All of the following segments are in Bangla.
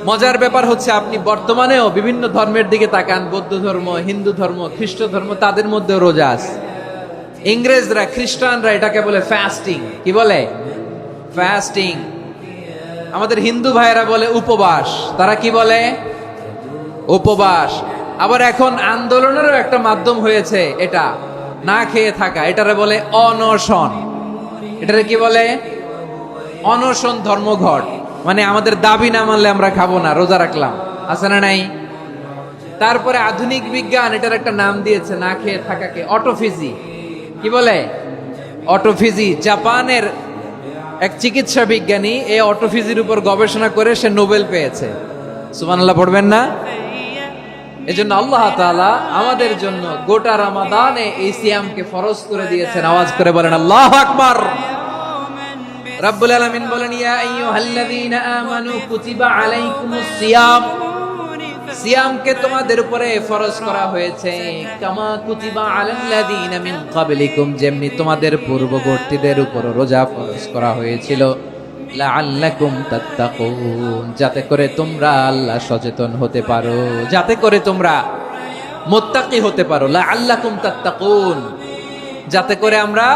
মজার ব্যাপার হচ্ছে আপনি বর্তমানেও বিভিন্ন ধর্মের দিকে তাকান, বৌদ্ধ ধর্ম, হিন্দু ধর্ম, খ্রিস্ট ধর্ম, তাদের মধ্যে রোজা আছে। ইংরেজরা, খ্রিস্টানরা এটাকে বলে ফাস্টিং। কি বলে? ফাস্টিং। আমাদের হিন্দু ভাইয়েরা বলে উপবাস। তারা কি বলে? উপবাস। আবার এখন আন্দোলনেরও একটা মাধ্যম হয়েছে এটা, না খেয়ে থাকা, এটারে বলে অনশন। এটারে কি বলে? অনশন ধর্মঘট। মানে আমাদের দাবি না মানলে আমরা খাবো না, রোজা রাখলাম, আছে না নাই? তারপরে আধুনিক বিজ্ঞান এটার একটা নাম দিয়েছে না খেয়ে থাকাকে, অটোফিজি। কি বলে? অটোফিজি। জাপানের এক চিকিৎসা বিজ্ঞানী এই অটোফিজির উপর গবেষণা করে সে নোবেল পেয়েছে। সুবহানাল্লাহ পড়বেন না? এজন্য আল্লাহ তাআলা আমাদের জন্য গোটা রমাদানে এই সিয়ামকে ফরজ করে দিয়েছেন। আওয়াজ করে বলেন আল্লাহু আকবার। রাব্বুল আলামিন বলেন, ইয়া আইয়ুহাল্লাযীনা আমানু কুতিবা আলাইকুমুস সিয়াম। সিয়ামকে তোমাদের উপরে ফরজ করা হয়েছে, কামা কুতিবা আলাল্লাযীনা মিন ক্বাবলিকুম, যেমনি তোমাদের পূর্ববর্তীদের উপর রোজা ফরজ করা হয়েছিল, লাআল্লাকুম তাত্তাকুন, যাতে করে তোমরা আল্লাহ সচেতন হতে পারো, যাতে করে তোমরা মুত্তাকি হতে পারো। লাআল্লাকুম তাত্তাকুন, যাতে করে আমরা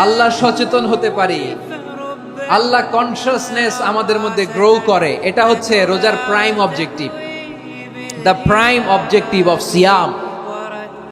আল্লাহ সচেতন হতে পারি, আল্লাহ কনসিয়াসনেস আমাদের মধ্যে গ্রো করে। এটা হচ্ছে রোজার prime objective, the prime objective of Siam.